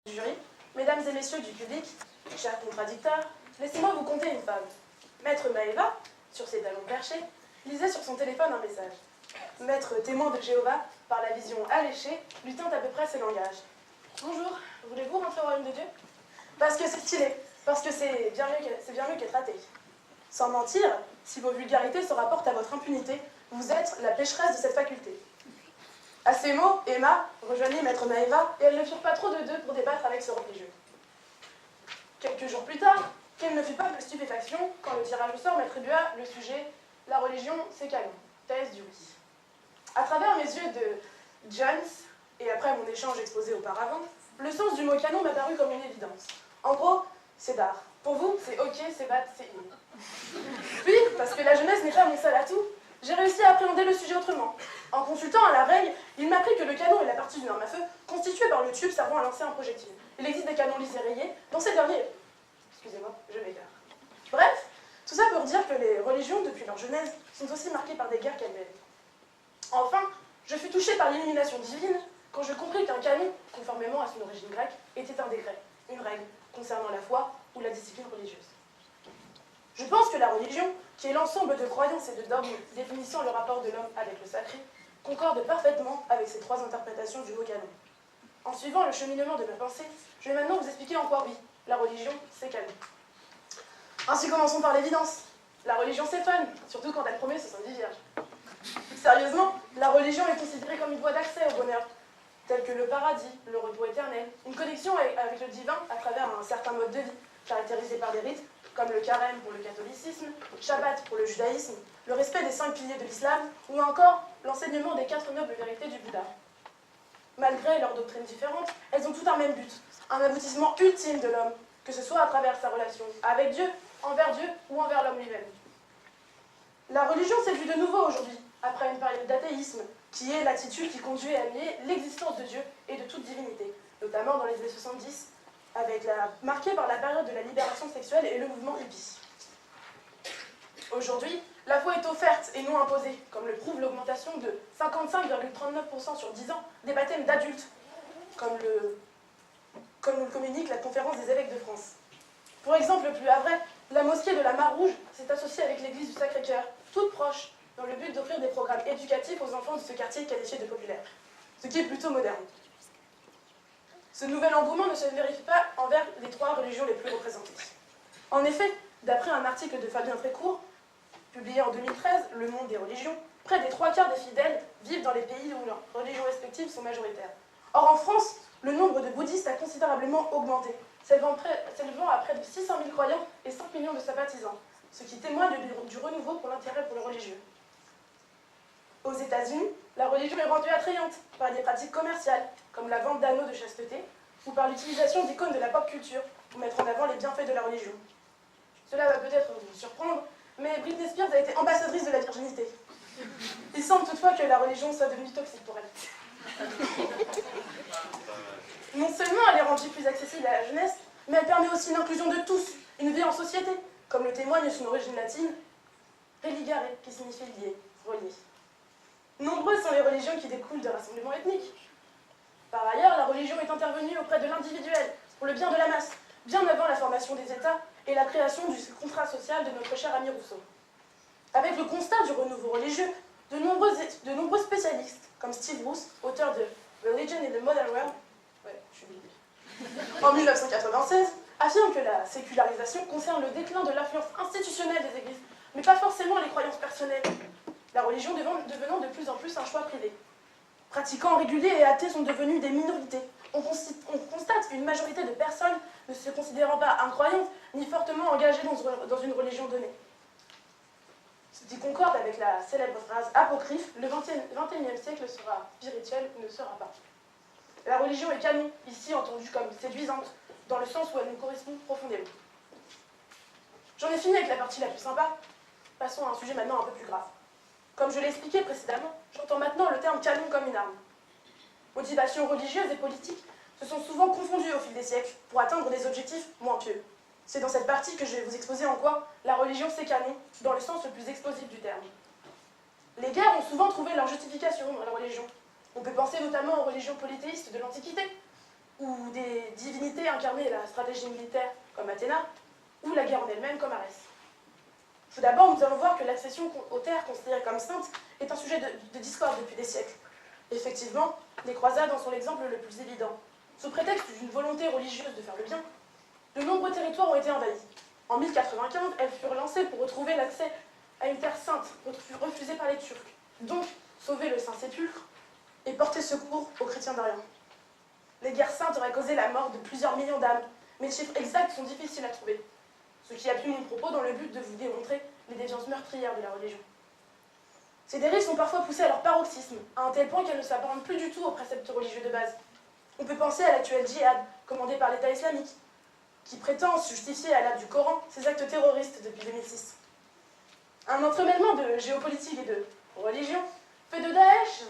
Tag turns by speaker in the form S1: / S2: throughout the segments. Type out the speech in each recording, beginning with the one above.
S1: Jury, mesdames et messieurs du public, chers contradicteurs, laissez-moi vous conter une fable. Maître Maëva, sur ses talons perchés, lisait sur son téléphone un message. Maître témoin de Jéhovah, par la vision alléchée, lui tint à peu près ce langage. Bonjour, voulez-vous rentrer au royaume de Dieu? Parce que c'est stylé, parce que c'est bien mieux qu'être athée. Sans mentir, si vos vulgarités se rapportent à votre impunité, vous êtes la pécheresse de cette faculté. À ces mots, Emma rejoignit Maître Maëva et elles ne furent pas trop de deux pour débattre avec ce religieux. Quelques jours plus tard, quelle ne fut pas de stupéfaction quand le tirage au sort m'attribua le sujet « La religion, c'est canon », thèse du oui. À travers mes yeux de Jones, et après mon échange exposé auparavant, le sens du mot canon m'apparut comme une évidence. En gros, c'est d'art. Pour vous, c'est ok, c'est bad, c'est in. Puis, parce que la jeunesse n'est pas mon seul atout, j'ai réussi à appréhender le sujet autrement. En consultant à la veille, il m'a appris que le canon est la partie d'une arme à feu constituée par le tube servant à lancer un projectile. Il existe des canons lisés rayés, dont ces derniers... Excusez-moi, je m'égare. Bref, tout ça pour dire que les religions, depuis leur genèse, sont aussi marquées par des guerres qu'elles-mêmes. Enfin, je fus touchée par l'illumination divine quand je compris qu'un canon, conformément à son origine grecque, était un décret, une règle, concernant la foi ou la discipline religieuse. Je pense que la religion, qui est l'ensemble de croyances et de dogmes définissant le rapport de l'homme avec le sacré, concorde parfaitement avec ces trois interprétations du mot canon. En suivant le cheminement de ma pensée, je vais maintenant vous expliquer en quoi oui, la religion, c'est canon. Ainsi commençons par l'évidence. La religion c'est fun, surtout quand elle promet 70 vierges. Sérieusement, la religion est considérée comme une voie d'accès au bonheur, tel que le paradis, le repos éternel, une connexion avec le divin à travers un certain mode de vie, caractérisé par des rites, comme le carême pour le catholicisme, Shabbat pour le judaïsme, le respect des 5 piliers de l'islam, ou encore l'enseignement des 4 nobles vérités du Bouddha. Malgré leurs doctrines différentes, elles ont toutes un même but, un aboutissement ultime de l'homme, que ce soit à travers sa relation avec Dieu, envers Dieu ou envers l'homme lui-même. La religion s'est vue de nouveau aujourd'hui, après une période d'athéisme, qui est l'attitude qui conduit à nier l'existence de Dieu et de toute divinité, notamment dans les années 70, marquée par la période de la libération sexuelle et le mouvement hippie. Aujourd'hui, la foi est offerte et non imposée, comme le prouve l'augmentation de 55,39% sur 10 ans des baptêmes d'adultes, comme nous le communique la conférence des évêques de France. Pour exemple le plus havrais, la mosquée de la Mar-Rouge s'est associée avec l'église du Sacré-Cœur, toute proche, dans le but d'offrir des programmes éducatifs aux enfants de ce quartier qualifié de populaire, ce qui est plutôt moderne. Ce nouvel engouement ne se vérifie pas envers les 3 religions les plus représentées. En effet, d'après un article de Fabien Trécourt, publié en 2013, Le Monde des religions, près des 3/4 des fidèles vivent dans les pays où leurs religions respectives sont majoritaires. Or en France, le nombre de bouddhistes a considérablement augmenté, s'élevant à près de 600 000 croyants et 5 millions de sympathisants, ce qui témoigne du renouveau pour l'intérêt pour le religieux. Aux États-Unis, la religion est rendue attrayante par des pratiques commerciales, comme la vente d'anneaux de chasteté, ou par l'utilisation d'icônes de la pop culture pour mettre en avant les bienfaits de la religion. Cela va peut-être vous surprendre, mais Britney Spears a été ambassadrice de la virginité. Il semble toutefois que la religion soit devenue toxique pour elle. Non seulement elle est rendue plus accessible à la jeunesse, mais elle permet aussi l'inclusion de tous, une vie en société, comme le témoigne son origine latine, religare, qui signifie lier, relier. Nombreuses sont les religions qui découlent de rassemblements ethniques. Par ailleurs, la religion est intervenue auprès de l'individuel, pour le bien de la masse, bien avant la formation des États et la création du contrat social de notre cher ami Rousseau. Avec le constat du renouveau religieux, de nombreux spécialistes, comme Steve Bruce, auteur de Religion in the Modern World, en 1996, affirme que la sécularisation concerne le déclin de l'influence institutionnelle des églises, mais pas forcément les croyances personnelles. La religion devenant de plus en plus un choix privé. Pratiquants réguliers et athées sont devenus des minorités. On constate une majorité de personnes ne se considérant pas incroyantes ni fortement engagées dans une religion donnée. Ce qui concorde avec la célèbre phrase apocryphe, le XXIe siècle sera spirituel ou ne sera pas. La religion est canon, ici entendue comme séduisante, dans le sens où elle nous correspond profondément. J'en ai fini avec la partie la plus sympa. Passons à un sujet maintenant un peu plus grave. Comme je l'ai expliqué précédemment, j'entends maintenant le terme canon comme une arme. Motivations religieuses et politiques se sont souvent confondues au fil des siècles pour atteindre des objectifs moins pieux. C'est dans cette partie que je vais vous exposer en quoi la religion c'est canon, dans le sens le plus explosif du terme. Les guerres ont souvent trouvé leur justification dans la religion. On peut penser notamment aux religions polythéistes de l'Antiquité. ou des divinités incarnées la stratégie militaire, comme Athéna, ou la guerre en elle-même, comme Arès. Tout d'abord, nous allons voir que l'accession aux terres considérées comme saintes est un sujet de discorde depuis des siècles. Effectivement, les croisades en sont l'exemple le plus évident. Sous prétexte d'une volonté religieuse de faire le bien, de nombreux territoires ont été envahis. En 1095, elles furent lancées pour retrouver l'accès à une terre sainte, refusée par les Turcs, donc sauver le Saint-Sépulcre et porter secours aux chrétiens d'Orient. Les guerres saintes auraient causé la mort de plusieurs millions d'âmes, mais les chiffres exacts sont difficiles à trouver, ce qui appuie mon propos dans le but de vous démontrer les déviances meurtrières de la religion. Ces dérives sont parfois poussées à leur paroxysme, à un tel point qu'elles ne s'apparentent plus du tout aux préceptes religieux de base. On peut penser à l'actuel djihad, commandé par l'État islamique, qui prétend justifier à l'aide du Coran ses actes terroristes depuis 2006. Un entremêlement de géopolitique et de religion fait de Daesh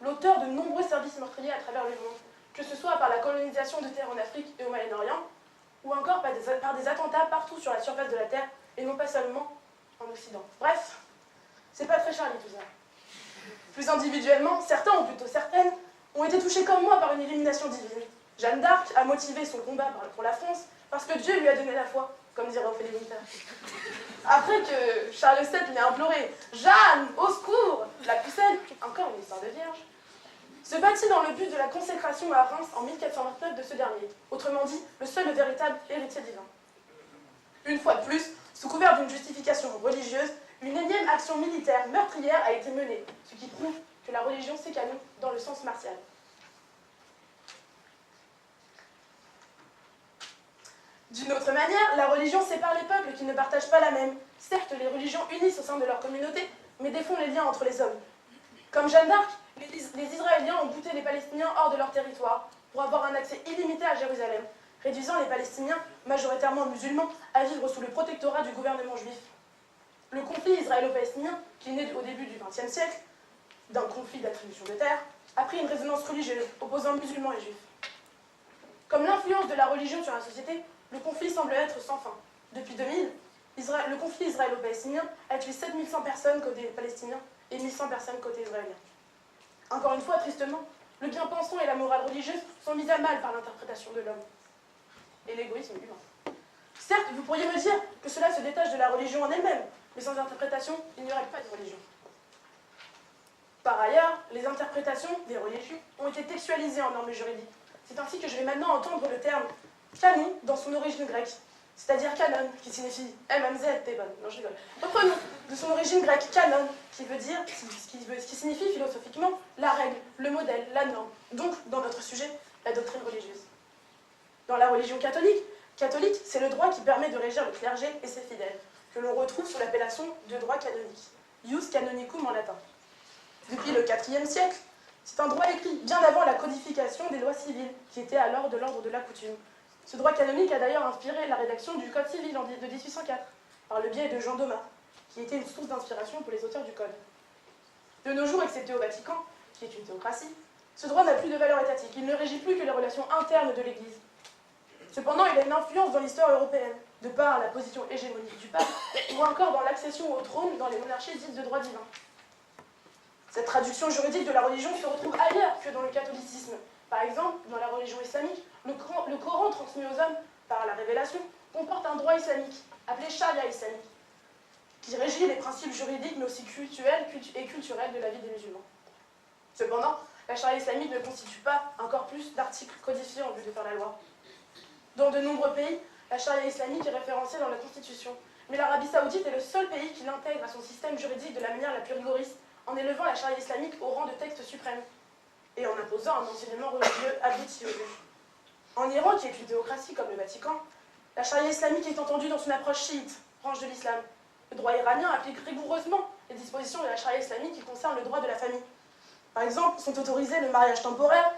S1: l'auteur de nombreux services meurtriers à travers le monde, que ce soit par la colonisation de terres en Afrique et au Moyen-Orient, ou encore par des attentats partout sur la surface de la Terre, et non pas seulement en Occident. Bref, c'est pas très Charlie tout ça. Plus individuellement, certains, ou plutôt certaines, ont été touchés comme moi par une illumination divine. Jeanne d'Arc a motivé son combat pour la France parce que Dieu lui a donné la foi, comme dirait Ophélie Winter. Après que Charles VII l'ait imploré « Jeanne, au secours !» la pucelle, encore une histoire de vierge, se battit dans le but de la consécration à Reims en 1429 de ce dernier, autrement dit, le seul et véritable héritier divin. Une fois de plus, sous couvert d'une justification religieuse, une énième action militaire meurtrière a été menée, ce qui prouve que la religion s'écanonne dans le sens martial. D'une autre manière, la religion sépare les peuples qui ne partagent pas la même. Certes, les religions unissent au sein de leur communauté, mais défont les liens entre les hommes. Comme Jeanne d'Arc, les Israéliens ont bouté les Palestiniens hors de leur territoire pour avoir un accès illimité à Jérusalem, réduisant les Palestiniens, majoritairement musulmans, à vivre sous le protectorat du gouvernement juif. Le conflit israélo-palestinien, qui est né au début du XXe siècle, d'un conflit d'attribution de terre, a pris une résonance religieuse, opposant musulmans et juifs. Comme l'influence de la religion sur la société, le conflit semble être sans fin. Depuis 2000, le conflit israélo-palestinien a tué 7100 personnes côté palestinien et 1100 personnes côté israélien. Encore une fois, tristement, le bien-pensant et la morale religieuse sont mis à mal par l'interprétation de l'homme et l'égoïsme humain. Certes, vous pourriez me dire que cela se détache de la religion en elle-même, mais sans interprétation, il n'y aurait pas de religion. Par ailleurs, les interprétations des religions ont été textualisées en normes juridiques. C'est ainsi que je vais maintenant entendre le terme canon dans son origine grecque, c'est-à-dire canon, qui signifie MMZ, t'es bonne, non je rigole. Reprenons, de son origine grecque, canon, qui signifie philosophiquement la règle, le modèle, la norme, donc, dans notre sujet, la doctrine religieuse. Dans la religion catholique, c'est le droit qui permet de régir le clergé et ses fidèles, que l'on retrouve sous l'appellation de droit canonique, ius canonicum en latin. Depuis le IVe siècle, c'est un droit écrit bien avant la codification des lois civiles, qui était alors de l'ordre de la coutume. Ce droit canonique a d'ailleurs inspiré la rédaction du Code civil de 1804, par le biais de Jean Domas, qui était une source d'inspiration pour les auteurs du Code. De nos jours, excepté au Vatican, qui est une théocratie, ce droit n'a plus de valeur étatique, il ne régit plus que les relations internes de l'Église. Cependant, il a une influence dans l'histoire européenne, de par la position hégémonique du pape, ou encore dans l'accession au trône dans les monarchies dites de droit divin. Cette traduction juridique de la religion se retrouve ailleurs que dans le catholicisme. Par exemple, dans la religion islamique, le Coran transmis aux hommes par la révélation comporte un droit islamique, appelé charia islamique, qui régit les principes juridiques mais aussi cultuels et culturels de la vie des musulmans. Cependant, la charia islamique ne constitue pas un corpus d'articles codifiés en vue de faire la loi. Dans de nombreux pays, la charia islamique est référencée dans la Constitution, mais l'Arabie saoudite est le seul pays qui l'intègre à son système juridique de la manière la plus rigoriste, en élevant la charia islamique au rang de texte suprême, et en imposant un enseignement religieux abouti aux juges. En Iran, qui est une théocratie comme le Vatican, la charia islamique est entendue dans son approche chiite, branche de l'islam. Le droit iranien applique rigoureusement les dispositions de la charia islamique qui concernent le droit de la famille. Par exemple, sont autorisés le mariage temporaire,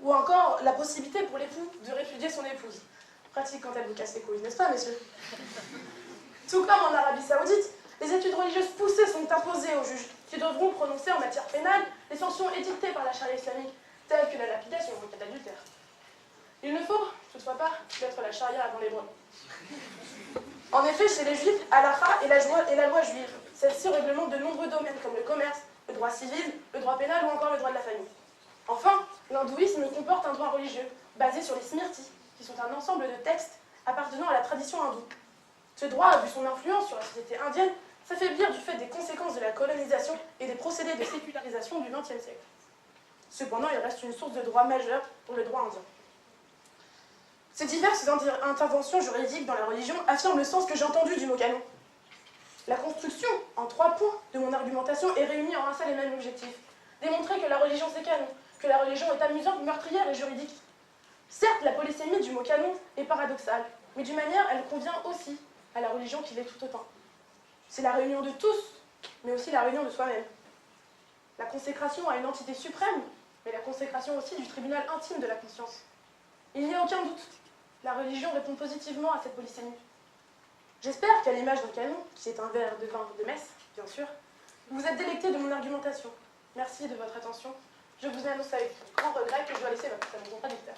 S1: ou encore la possibilité pour l'époux de répudier son épouse. Pratique quand elle vous casse les couilles, n'est-ce pas, messieurs? Tout comme en Arabie saoudite, les études religieuses poussées sont imposées aux juges, qui devront prononcer en matière pénale les sanctions édictées par la charia islamique, telles que la lapidation en cas d'adultère. Il ne faut, toutefois pas, mettre la charia avant l'hébreu. En effet, chez les juifs, halakha est la loi juive. Celle-ci réglemente de nombreux domaines comme le commerce, le droit civil, le droit pénal ou encore le droit de la famille. Enfin, l'hindouisme comporte un droit religieux, basé sur les smrtis, qui sont un ensemble de textes appartenant à la tradition hindoue. Ce droit a vu son influence sur la société indienne s'affaiblir du fait des conséquences de la colonisation et des procédés de sécularisation du XXe siècle. Cependant, il reste une source de droit majeure pour le droit indien. Ces diverses interventions juridiques dans la religion affirment le sens que j'ai entendu du mot canon. La construction, en 3 points de mon argumentation, est réunie en un seul et même objectif. Démontrer que la religion c'est canon, que la religion est amusante, meurtrière et juridique. Certes, la polysémie du mot canon est paradoxale, mais d'une manière, elle convient aussi à la religion qui l'est tout autant. C'est la réunion de tous, mais aussi la réunion de soi-même. La consécration à une entité suprême, mais la consécration aussi du tribunal intime de la conscience. Il n'y a aucun doute, la religion répond positivement à cette polysémie. J'espère qu'à l'image d'un canon, qui est un verre de vin de messe, bien sûr, vous êtes délectés de mon argumentation. Merci de votre attention. Je vous annonce avec grand regret que je dois laisser ma place à mon contradicteur.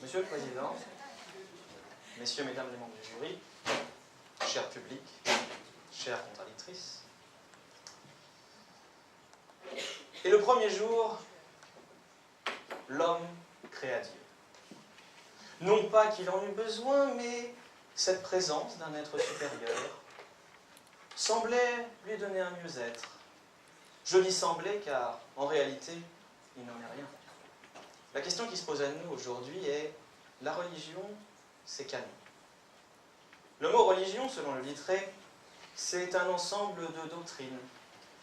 S2: Monsieur le Président, Messieurs, Mesdames les membres du jury, cher public, chère contradictrice, et le premier jour, l'homme créa Dieu. Non pas qu'il en eût besoin, mais cette présence d'un être supérieur semblait lui donner un mieux-être. Je dis semblait car, en réalité, il n'en est rien. La question qui se pose à nous aujourd'hui est: la religion, c'est canon. Le mot religion, selon le Littré, c'est un ensemble de doctrines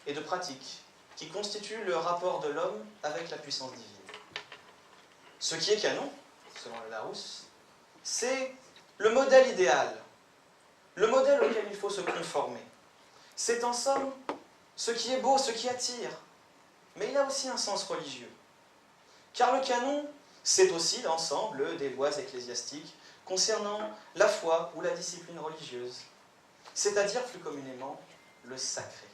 S2: et de pratiques qui constituent le rapport de l'homme avec la puissance divine. Ce qui est canon, selon le Larousse, c'est le modèle idéal, le modèle auquel il faut se conformer. C'est en somme ce qui est beau, ce qui attire, mais il a aussi un sens religieux. Car le canon, c'est aussi l'ensemble des lois ecclésiastiques concernant la foi ou la discipline religieuse, c'est-à-dire plus communément le sacré.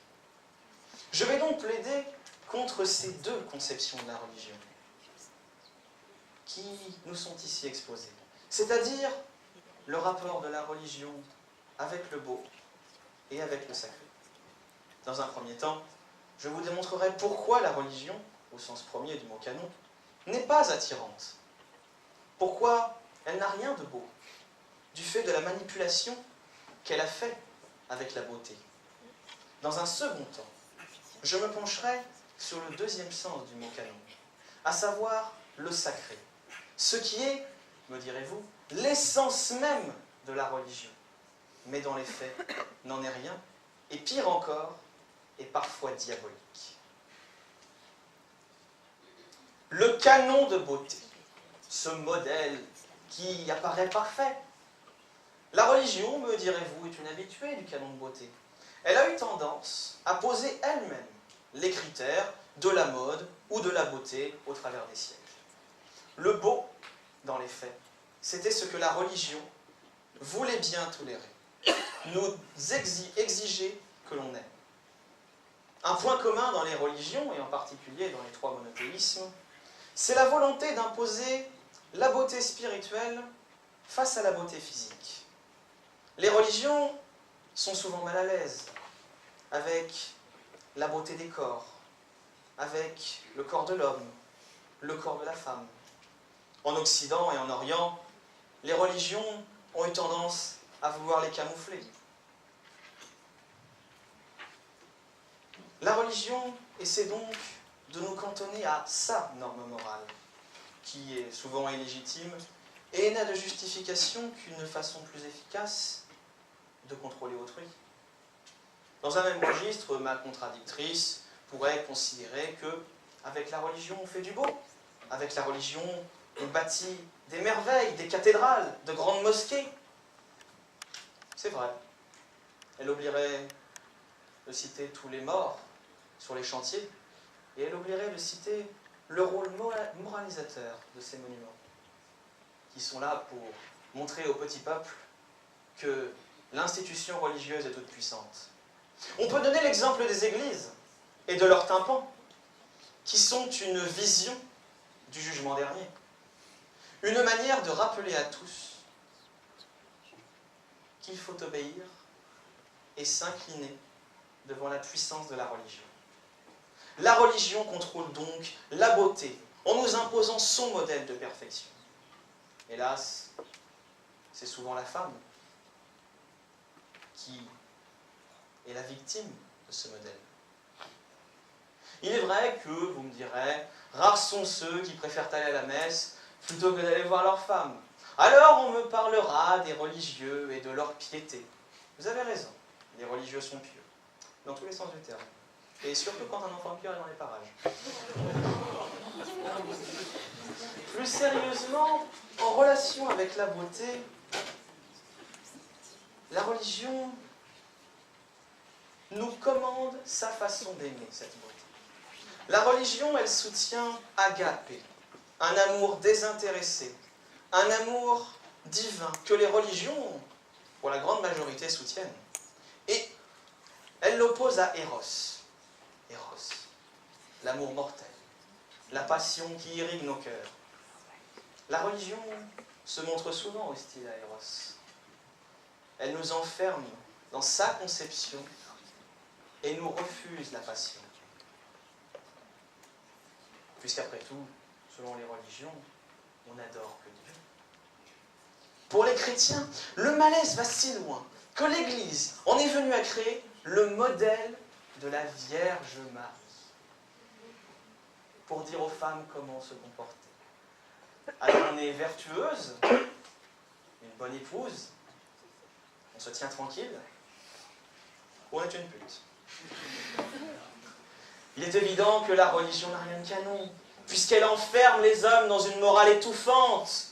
S2: Je vais donc plaider contre ces deux conceptions de la religion qui nous sont ici exposées, c'est-à-dire le rapport de la religion avec le beau et avec le sacré. Dans un premier temps, je vous démontrerai pourquoi la religion, au sens premier du mot canon, n'est pas attirante. Pourquoi elle n'a rien de beau, du fait de la manipulation qu'elle a faite avec la beauté. Dans un second temps, je me pencherai sur le deuxième sens du mot canon, à savoir le sacré, ce qui est, me direz-vous, l'essence même de la religion, mais dans les faits, n'en est rien, et pire encore, est parfois diabolique. Le canon de beauté, ce modèle qui apparaît parfait. La religion, me direz-vous, est une habituée du canon de beauté. Elle a eu tendance à poser elle-même les critères de la mode ou de la beauté au travers des siècles. Le beau, dans les faits, c'était ce que la religion voulait bien tolérer, nous exiger que l'on aime. Un point commun dans les religions, et en particulier dans les 3 monothéismes, c'est la volonté d'imposer la beauté spirituelle face à la beauté physique. Les religions sont souvent mal à l'aise avec la beauté des corps, avec le corps de l'homme, le corps de la femme. En Occident et en Orient, les religions ont eu tendance à vouloir les camoufler. La religion essaie donc de nous cantonner à sa norme morale, qui est souvent illégitime et n'a de justification qu'une façon plus efficace de contrôler autrui. Dans un même registre, ma contradictrice pourrait considérer que, avec la religion, on fait du beau. Avec la religion, on bâtit des merveilles, des cathédrales, de grandes mosquées. C'est vrai. Elle oublierait de citer tous les morts sur les chantiers, et elle oublierait de citer le rôle moralisateur de ces monuments, qui sont là pour montrer au petit peuple que l'institution religieuse est toute puissante. On peut donner l'exemple des églises et de leurs tympans, qui sont une vision du jugement dernier. une manière de rappeler à tous qu'il faut obéir et s'incliner devant la puissance de la religion. La religion contrôle donc la beauté en nous imposant son modèle de perfection. Hélas, c'est souvent la femme qui est la victime de ce modèle. Il est vrai que, vous me direz, rares sont ceux qui préfèrent aller à la messe plutôt que d'aller voir leur femme. Alors on me parlera des religieux et de leur piété. Vous avez raison, les religieux sont pieux, dans tous les sens du terme. Et surtout quand un enfant de cœur est dans les parages. Plus sérieusement, en relation avec la beauté, la religion nous commande sa façon d'aimer cette beauté. La religion, elle soutient agapé, un amour désintéressé, un amour divin que les religions, pour la grande majorité, soutiennent. Et elle l'oppose à Eros. Eros, l'amour mortel, la passion qui irrigue nos cœurs. La religion se montre souvent hostile à Eros. Elle nous enferme dans sa conception et nous refuse la passion. Puisqu'après tout, selon les religions, on n'adore que Dieu. Pour les chrétiens, le malaise va si loin que l'Église en est venue à créer le modèle de la Vierge Marie, pour dire aux femmes comment se comporter. Alors on est vertueuse, une bonne épouse, on se tient tranquille, ou on est une pute. Il est évident que la religion n'a rien de canon, puisqu'elle enferme les hommes dans une morale étouffante.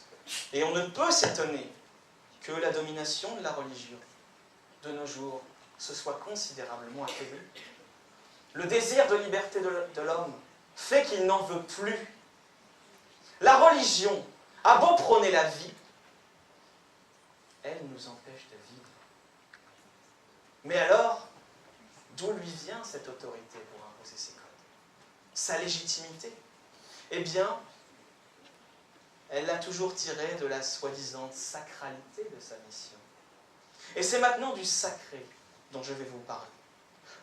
S2: Et on ne peut s'étonner que la domination de la religion, de nos jours, se soit considérablement affaiblie. Le désir de liberté de l'homme fait qu'il n'en veut plus. La religion a beau prôner la vie, elle nous empêche de vivre. Mais alors, d'où lui vient cette autorité pour imposer ses codes? Sa légitimité? Eh bien, elle l'a toujours tirée de la soi-disant sacralité de sa mission. Et c'est maintenant du sacré dont je vais vous parler.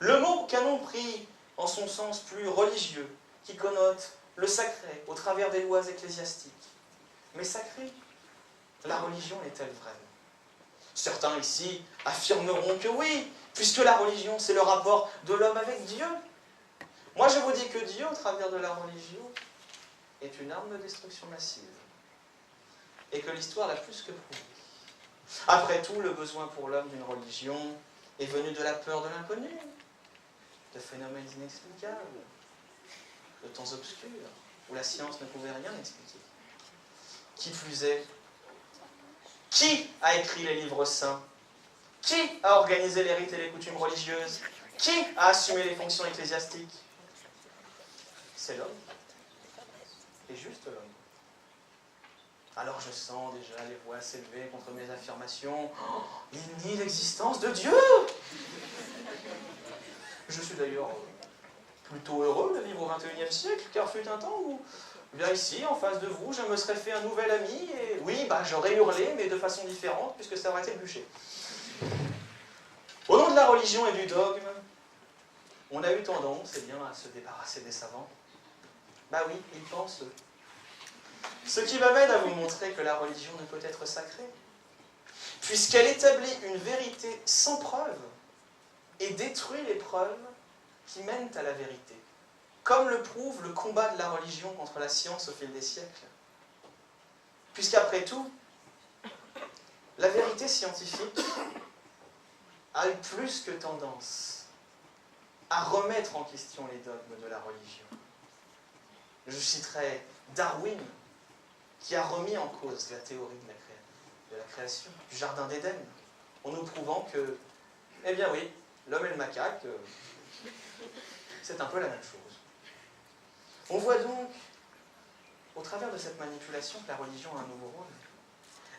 S2: Le mot canon pris en son sens plus religieux, qui connote le sacré au travers des lois ecclésiastiques. Mais sacré, la religion est-elle vraiment? Certains ici affirmeront que oui, puisque la religion, c'est le rapport de l'homme avec Dieu. Moi, je vous dis que Dieu, au travers de la religion, est une arme de destruction massive. Et que l'histoire l'a plus que prouvé. Après tout, le besoin pour l'homme d'une religion est venu de la peur de l'inconnu, de phénomènes inexplicables, de temps obscurs, où la science ne pouvait rien expliquer. Qui plus est, qui a écrit les livres saints? Qui a organisé les rites et les coutumes religieuses? Qui a assumé les fonctions ecclésiastiques? C'est l'homme. Et juste l'homme. Alors je sens déjà les voix s'élever contre mes affirmations. Oh, il nie l'existence de Dieu! Je suis d'ailleurs plutôt heureux de vivre au XXIe siècle, car fut un temps où, bien ici, en face de vous, je me serais fait un nouvel ami, et oui, j'aurais hurlé, mais de façon différente, puisque ça aurait été le bûcher. Au nom de la religion et du dogme, on a eu tendance à se débarrasser des savants. Bah oui, ils pensent eux. Ce qui m'amène à vous montrer que la religion ne peut être sacrée, puisqu'elle établit une vérité sans preuve et détruit les preuves qui mènent à la vérité, comme le prouve le combat de la religion contre la science au fil des siècles. Puisqu'après tout, la vérité scientifique a eu plus que tendance à remettre en question les dogmes de la religion. Je citerai Darwin, qui a remis en cause la théorie de la création, du jardin d'Éden, en nous prouvant que, eh bien oui, l'homme et le macaque, c'est un peu la même chose. On voit donc, au travers de cette manipulation, que la religion a un nouveau rôle.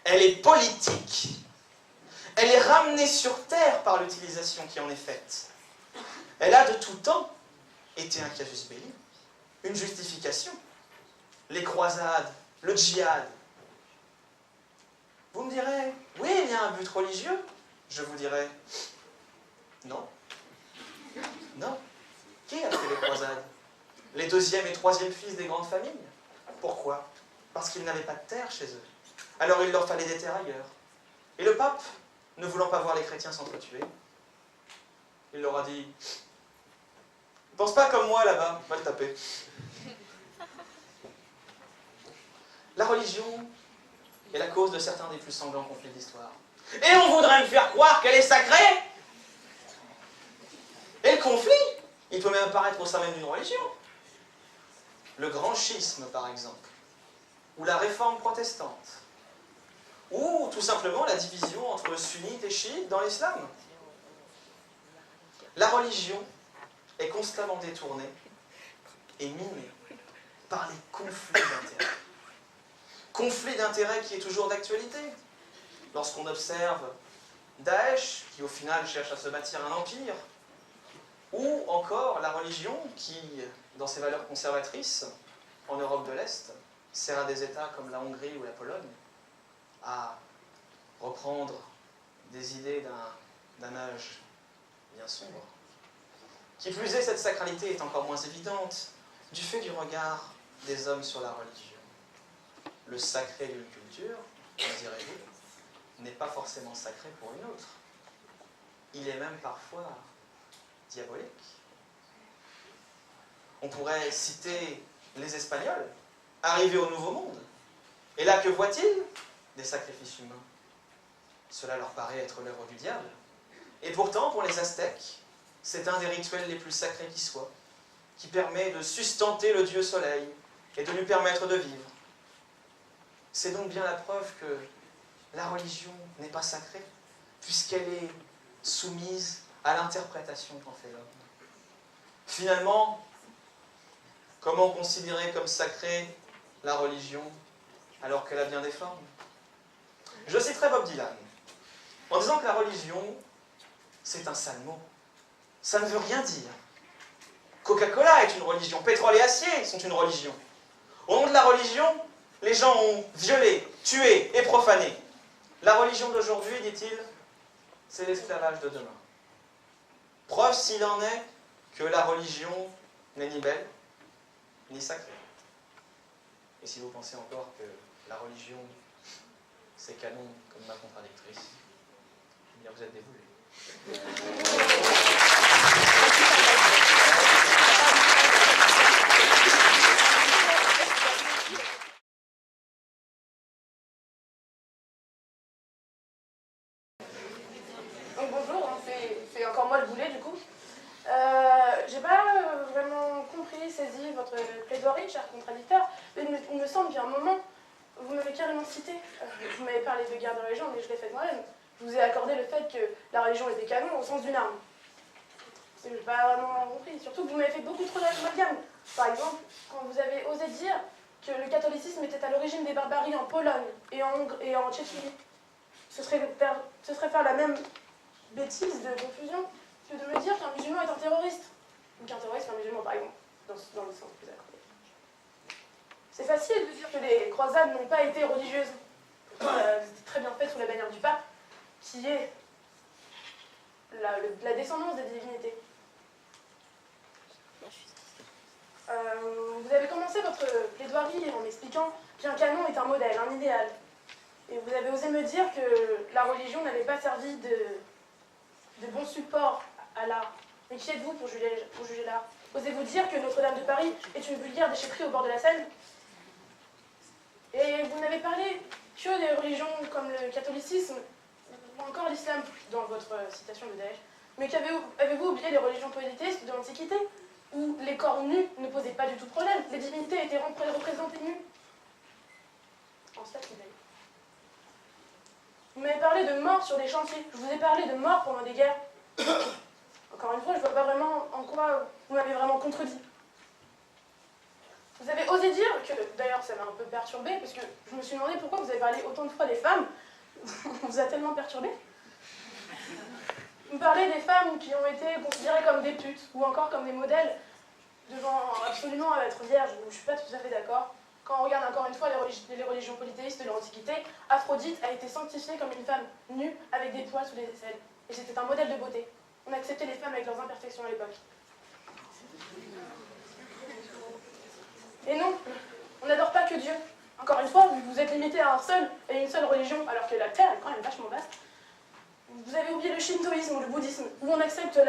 S2: Elle est politique. Elle est ramenée sur terre par l'utilisation qui en est faite. Elle a de tout temps été un casus belli, une justification. Les croisades, le djihad, Vous me direz, oui, il y a un but religieux. Je vous dirai, non. Non. Qui a fait les croisades? Les deuxième et troisième fils des grandes familles. Pourquoi? Parce qu'ils n'avaient pas de terre chez eux. Alors il leur fallait des terres ailleurs. Et le pape, ne voulant pas voir les chrétiens s'entretuer, il leur a dit, pense pas comme moi là-bas, va le taper. La religion est la cause de certains des plus sanglants conflits de l'histoire. Et on voudrait me faire croire qu'elle est sacrée. Et le conflit, il peut même apparaître au sein même d'une religion. Le grand schisme, par exemple, ou la réforme protestante, ou tout simplement la division entre sunnites et chiites dans l'islam. La religion est constamment détournée et minée par les conflits d'intérêts. Conflit d'intérêts qui est toujours d'actualité. Lorsqu'on observe Daesh, qui au final cherche à se bâtir un empire, ou encore la religion qui, dans ses valeurs conservatrices, en Europe de l'Est, sert à des États comme la Hongrie ou la Pologne à reprendre des idées d'un âge bien sombre. Qui plus est, cette sacralité est encore moins évidente du fait du regard des hommes sur la religion. Le sacré d'une culture, me direz-vous, n'est pas forcément sacré pour une autre. Il est même parfois diabolique. On pourrait citer les Espagnols, arrivés au Nouveau Monde. Et là, que voient-ils? Des sacrifices humains. Cela leur paraît être l'œuvre du diable. Et pourtant, pour les Aztèques, c'est un des rituels les plus sacrés qui soit, qui permet de sustenter le dieu soleil et de lui permettre de vivre. C'est donc bien la preuve que la religion n'est pas sacrée, puisqu'elle est soumise à l'interprétation qu'en fait l'homme. Finalement, comment considérer comme sacrée la religion alors qu'elle a bien des formes? Je citerai Bob Dylan, en disant que la religion, c'est un sale mot. Ça ne veut rien dire. Coca-Cola est une religion, pétrole et acier sont une religion. Au nom de la religion, les gens ont violé, tué et profané. La religion d'aujourd'hui, dit-il, c'est l'esclavage de demain. Preuve s'il en est que la religion n'est ni belle, ni sacrée. Et si vous pensez encore que la religion, c'est canon comme ma contradictrice, eh bien vous êtes déboulés.
S1: Donc bonjour, c'est encore moi le boulet du coup. J'ai pas vraiment compris, saisi votre plaidoirie, cher contradicteur, mais il me semble qu'il y a un moment, vous m'avez carrément cité, vous m'avez parlé de guerre de religion, mais je l'ai fait moi-même. Je vous ai accordé le fait que la religion était canon au sens d'une arme. Je n'ai pas vraiment compris, surtout que vous m'avez fait beaucoup trop d'amalgame. Par exemple, quand vous avez osé dire que le catholicisme était à l'origine des barbaries en Pologne et en Tchétchénie, ce serait faire la même bêtise de confusion que de me dire qu'un musulman est un terroriste. Ou qu'un terroriste est un musulman, par exemple, dans le sens plus accordé. C'est facile de dire que les croisades n'ont pas été religieuses. C'était très bien fait sous la bannière du pape, qui est la descendance des divinités. Vous avez commencé votre plaidoirie en expliquant qu'un canon est un modèle, un idéal. Et vous avez osé me dire que la religion n'avait pas servi de bon support à l'art. Mais qui êtes-vous pour juger l'art? Osez-vous dire que Notre-Dame de Paris est une vulgaire déchetterie au bord de la Seine? Et vous n'avez parlé que des religions comme le catholicisme, ou encore l'islam, dans votre citation de Daesh. Mais avez-vous oublié les religions polythéistes de l'Antiquité, où les corps nus ne posaient pas du tout problème, les divinités étaient représentées nues? En cela qu'il est. Vous m'avez parlé de morts sur des chantiers, je vous ai parlé de morts pendant des guerres. Encore une fois, je ne vois pas vraiment en quoi vous m'avez vraiment contredit. Vous avez osé dire que, d'ailleurs ça m'a un peu perturbée, parce que je me suis demandé pourquoi vous avez parlé autant de fois des femmes. On vous a tellement perturbé. Vous parlez des femmes qui ont été considérées comme des putes, ou encore comme des modèles, devant absolument être vierges. Je ne suis pas tout à fait d'accord. Quand on regarde encore une fois les religions polythéistes de l'Antiquité, Aphrodite a été sanctifiée comme une femme nue avec des poils sous les aisselles. Et c'était un modèle de beauté. On acceptait les femmes avec leurs imperfections à l'époque. Et non, on n'adore pas que Dieu. Encore une fois, vous êtes limité à un seul et une seule religion, alors que la Terre est quand même vachement vaste. Vous avez oublié le shintoïsme ou le bouddhisme, où on accepte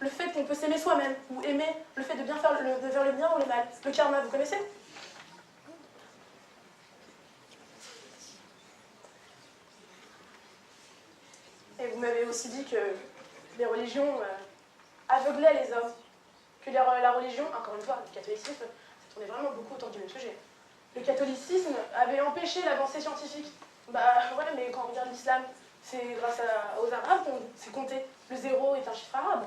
S1: le fait qu'on peut s'aimer soi-même, ou aimer le fait de bien faire le bien ou le mal. Le karma, vous connaissez? Et vous m'avez aussi dit que les religions aveuglaient les hommes. Que la religion, encore une fois, le catholicisme, ça tournait vraiment beaucoup autour du même sujet. Le catholicisme avait empêché l'avancée scientifique. Bah ouais, mais quand on regarde l'islam, c'est grâce aux Arabes qu'on s'est compté. Le zéro est un chiffre arabe.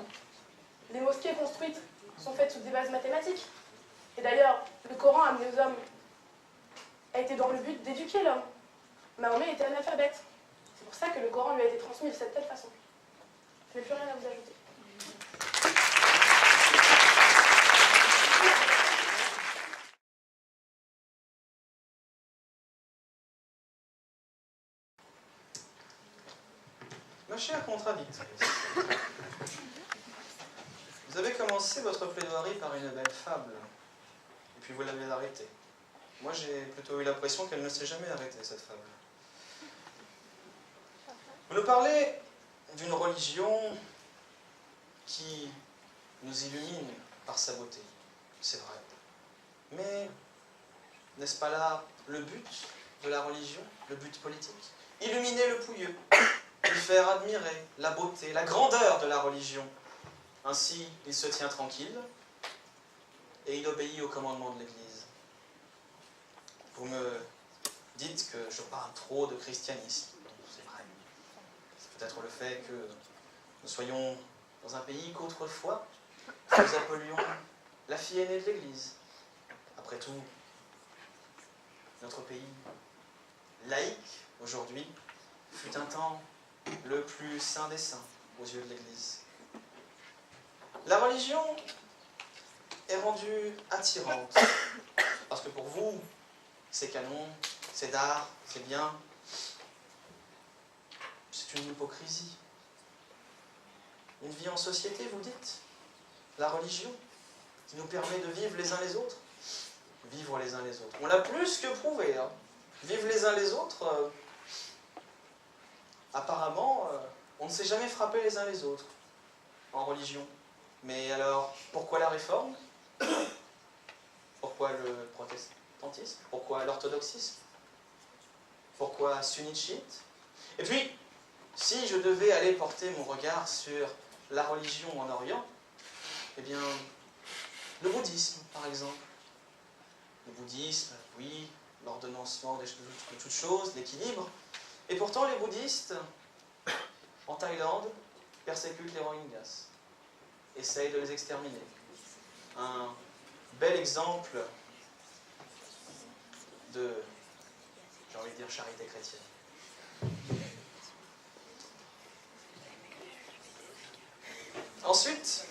S1: Les mosquées construites sont faites sous des bases mathématiques. Et d'ailleurs, le Coran amené aux hommes a été dans le but d'éduquer l'homme. Mahomet était analphabète. C'est pour ça que le Coran lui a été transmis de cette telle façon. Je n'ai plus rien à vous ajouter.
S2: Ma chère contradictrice, vous avez commencé votre plaidoirie par une belle fable, et puis vous l'avez arrêtée. Moi, j'ai plutôt eu l'impression qu'elle ne s'est jamais arrêtée, cette fable. Vous nous parlez d'une religion qui nous illumine par sa beauté, c'est vrai. Mais n'est-ce pas là le but de la religion, le but politique? Illuminer le pouilleux, lui faire admirer la beauté, la grandeur de la religion. Ainsi, il se tient tranquille et il obéit au commandement de l'Église. Vous me dites que je parle trop de christianisme. C'est vrai. C'est peut-être le fait que nous soyons dans un pays qu'autrefois nous appelions la fille aînée de l'Église. Après tout, notre pays laïque, aujourd'hui, fut un temps le plus saint des saints aux yeux de l'Église. La religion est rendue attirante, parce que pour vous, c'est canon, c'est d'art, c'est bien. C'est une hypocrisie. Une vie en société, vous dites? La religion, qui nous permet de vivre les uns les autres? Vivre les uns les autres. On l'a plus que prouvé. Hein. Vivre les uns les autres, apparemment, on ne s'est jamais frappé les uns les autres en religion. Mais alors, pourquoi la réforme? Pourquoi le protestantisme? Pourquoi l'orthodoxisme? Pourquoi sunnite-chiite? Et puis, si je devais aller porter mon regard sur la religion en Orient, eh bien, le bouddhisme, par exemple. Le bouddhisme, oui, l'ordonnancement de toutes choses, l'équilibre. Et pourtant, les bouddhistes, en Thaïlande, persécutent les Rohingyas, essayent de les exterminer. Un bel exemple de, j'ai envie de dire, charité chrétienne. Ensuite,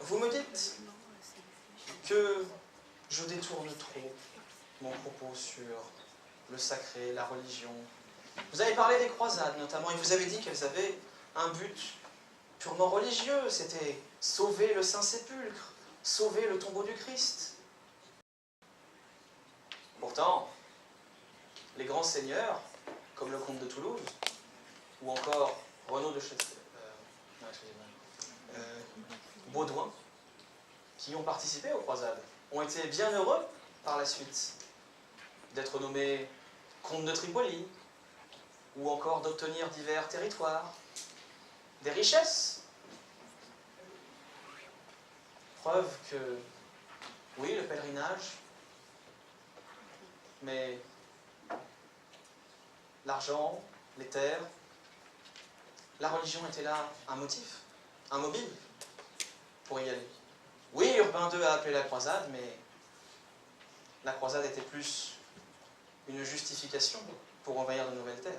S2: vous me dites que je détourne trop mon propos sur le sacré, la religion. Vous avez parlé des croisades notamment, et vous avez dit qu'elles avaient un but purement religieux, c'était sauver le Saint-Sépulcre, sauver le tombeau du Christ. Pourtant, les grands seigneurs, comme le comte de Toulouse, ou encore Renaud de Baudouin, qui ont participé aux croisades, ont été bien heureux par la suite d'être nommés comte de Tripoli, ou encore d'obtenir divers territoires, des richesses. Preuve que, oui, le pèlerinage, mais l'argent, les terres, la religion était là un motif, un mobile pour y aller. Oui, Urbain II a appelé la croisade, mais la croisade était plus une justification pour envahir de nouvelles terres.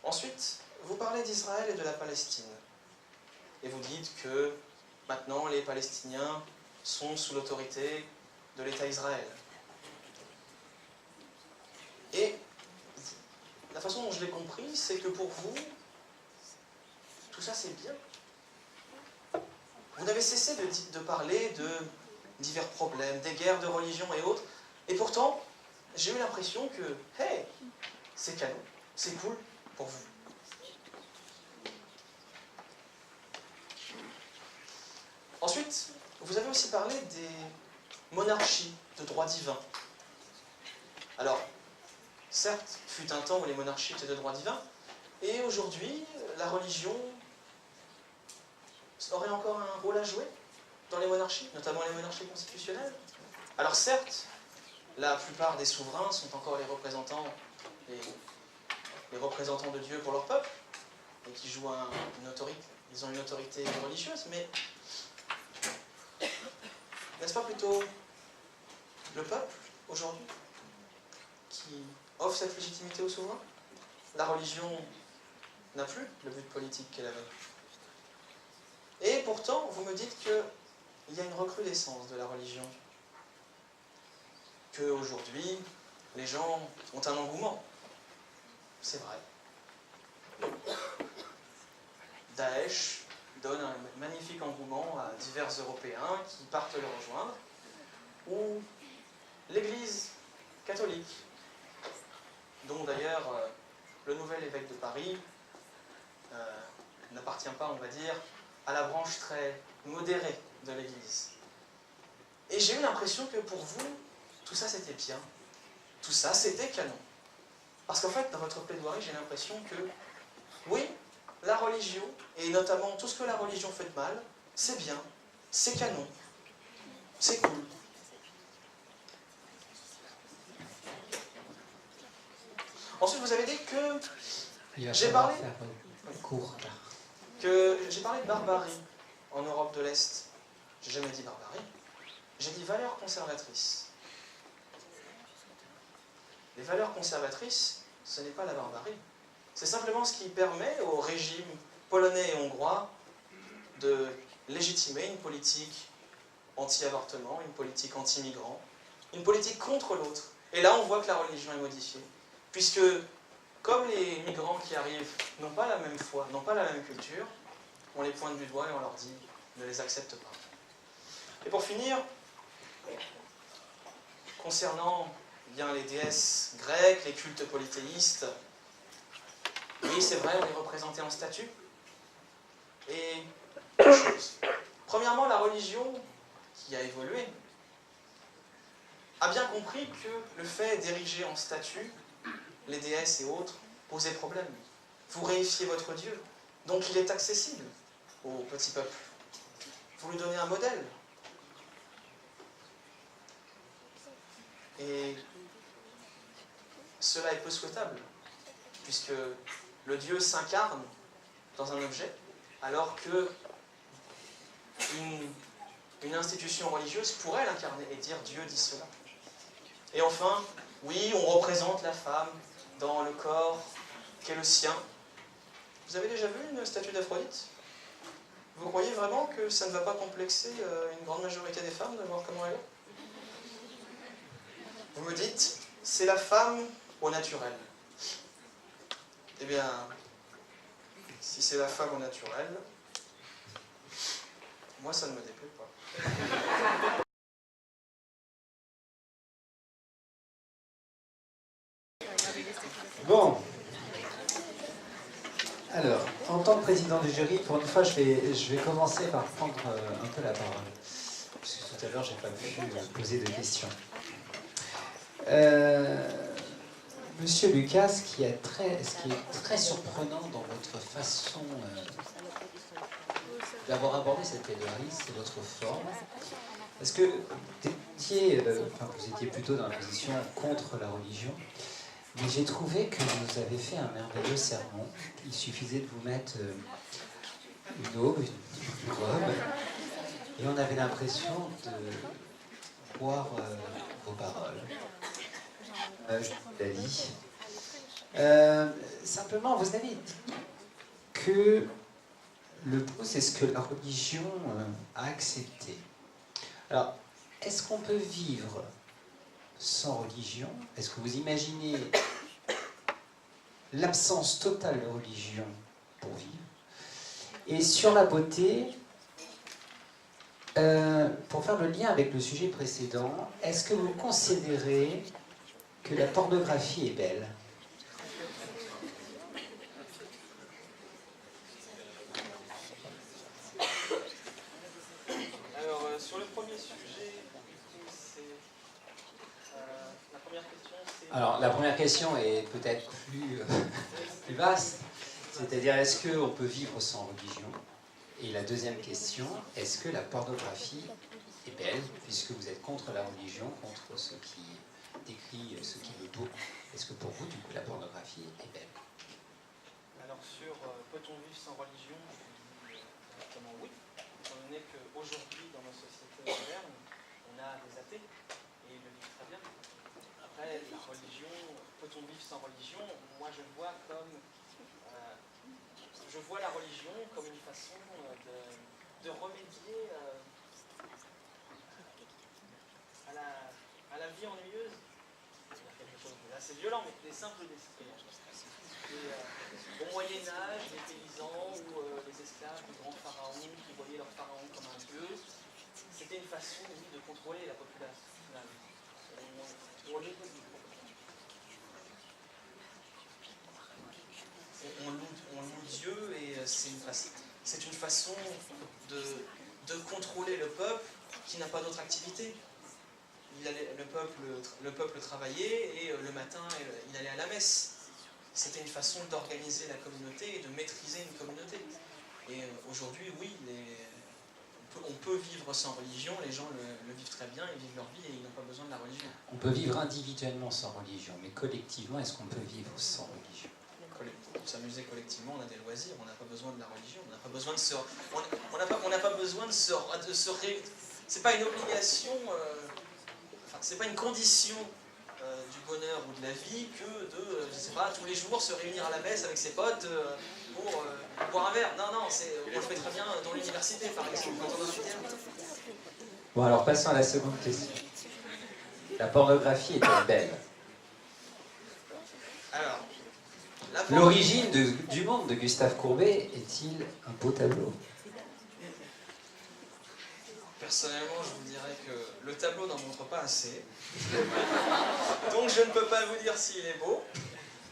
S2: Ensuite, vous parlez d'Israël et de la Palestine. Et vous dites que maintenant les Palestiniens sont sous l'autorité de l'État Israël. Et la façon dont je l'ai compris, c'est que pour vous, tout ça c'est bien. Vous n'avez cessé de parler de divers problèmes, des guerres de religion et autres, et pourtant, j'ai eu l'impression que, hey, c'est canon, c'est cool pour vous. Ensuite, vous avez aussi parlé des monarchies de droit divin. Alors, certes, fut un temps où les monarchies étaient de droit divin, et aujourd'hui, la religion aurait encore un rôle à jouer dans les monarchies, notamment les monarchies constitutionnelles. Alors certes, la plupart des souverains sont encore les représentants de Dieu pour leur peuple, et qui jouent une autorité, ils ont une autorité religieuse, mais n'est-ce pas plutôt le peuple, aujourd'hui, qui offre cette légitimité au souverain? La religion n'a plus le but politique qu'elle avait. Et pourtant, vous me dites qu'il y a une recrudescence de la religion, qu'aujourd'hui, les gens ont un engouement. C'est vrai. Daesh donne un magnifique engouement à divers Européens qui partent le rejoindre, ou l'Église catholique, dont d'ailleurs le nouvel évêque de Paris n'appartient pas, on va dire, à la branche très modérée de l'Église. Et j'ai eu l'impression que pour vous, tout ça c'était bien, tout ça c'était canon. Parce qu'en fait, dans votre plaidoirie, j'ai l'impression que, oui, la religion, et notamment tout ce que la religion fait de mal, c'est bien, c'est canon, c'est cool. Ensuite, vous avez dit que j'ai parlé de barbarie en Europe de l'Est. J'ai jamais dit barbarie, j'ai dit valeurs conservatrices. Les valeurs conservatrices, ce n'est pas la barbarie. C'est simplement ce qui permet au régime polonais et hongrois de légitimer une politique anti-avortement, une politique anti-migrant, une politique contre l'autre. Et là, on voit que la religion est modifiée. Puisque, comme les migrants qui arrivent n'ont pas la même foi, n'ont pas la même culture, on les pointe du doigt et on leur dit ne les accepte pas. Et pour finir, concernant bien les déesses grecques, les cultes polythéistes, oui, c'est vrai, on est représenté en statue. Et deux choses. Premièrement, la religion, qui a évolué, a bien compris que le fait d'ériger en statue les déesses et autres posait problème. Vous réifiez votre Dieu, donc il est accessible au petit peuple. Vous lui donnez un modèle. Et cela est peu souhaitable, puisque le Dieu s'incarne dans un objet, alors que une institution religieuse pourrait l'incarner et dire Dieu dit cela. Et enfin, oui, on représente la femme dans le corps qu'est le sien. Vous avez déjà vu une statue d'Aphrodite? Vous croyez vraiment que ça ne va pas complexer une grande majorité des femmes de voir comment elle est? Vous me dites, c'est la femme au naturel. Eh bien, si c'est la femme au naturel, moi ça ne me déplaît pas.
S3: Bon. Alors, en tant que président du jury, pour une fois, je vais commencer par prendre un peu la parole. Puisque tout à l'heure, je n'ai pas pu poser de questions. Monsieur Lucas, ce qui est très surprenant dans votre façon d'avoir abordé cette plaidoirie, c'est votre forme. Parce que vous étiez plutôt dans la position contre la religion, mais j'ai trouvé que vous avez fait un merveilleux sermon. Il suffisait de vous mettre une aube, une robe, et on avait l'impression de boire vos paroles. Je l'ai dit. Simplement, vous avez dit que le beau, c'est ce que la religion a accepté. Alors, est-ce qu'on peut vivre sans religion? Est-ce que vous imaginez l'absence totale de religion pour vivre? Et sur la beauté, pour faire le lien avec le sujet précédent, est-ce que vous considérez que la pornographie est belle?
S2: Alors, sur le premier sujet, c'est... la première question, c'est...
S3: Alors, la première question est peut-être plus vaste, c'est-à-dire est-ce qu'on peut vivre sans religion? Et la deuxième question, est-ce que la pornographie est belle, puisque vous êtes contre la religion, contre ce qui décrit ce qui est beau? Est-ce que pour vous, du coup, la pornographie est belle?
S2: Alors sur peut-on vivre sans religion, je dis directement oui, étant donné qu'aujourd'hui, dans nos sociétés modernes, on a des athées, et ils le vivent très bien. Après, la religion, peut-on vivre sans religion? Moi, je vois comme... je vois la religion comme une façon de remédier à la vie ennuyeuse. C'est quelque chose d'assez violent, mais des simples descriptions. Au Moyen-Âge, les paysans ou les esclaves du grand pharaon qui voyaient leur pharaon comme un dieu, c'était une façon, oui, de contrôler la population, finalement. On loue Dieu et c'est une façon de contrôler le peuple qui n'a pas d'autre activité. Le peuple travaillait et le matin il allait à la messe. C'était une façon d'organiser la communauté et de maîtriser une communauté. Et aujourd'hui, oui, on peut vivre sans religion, les gens le vivent très bien, ils vivent leur vie et ils n'ont pas besoin de la religion.
S3: On peut vivre individuellement sans religion, mais collectivement, est-ce qu'on peut vivre sans religion?
S2: Pour s'amuser collectivement, on a des loisirs, on n'a pas besoin de la religion, on n'a pas besoin de se... On n'a pas besoin de se c'est pas une obligation, c'est pas une condition du bonheur ou de la vie que de, je sais pas, tous les jours se réunir à la messe avec ses potes pour boire un verre. Non, on le fait très bien dans l'université, par exemple, quand on étudie.
S3: Bon, alors passons à la seconde question. La pornographie est-elle belle?
S2: Alors,
S3: l'origine du monde de Gustave Courbet est-il un beau tableau?
S2: Personnellement, je vous dirais que le tableau n'en montre pas assez. Donc je ne peux pas vous dire s'il est beau,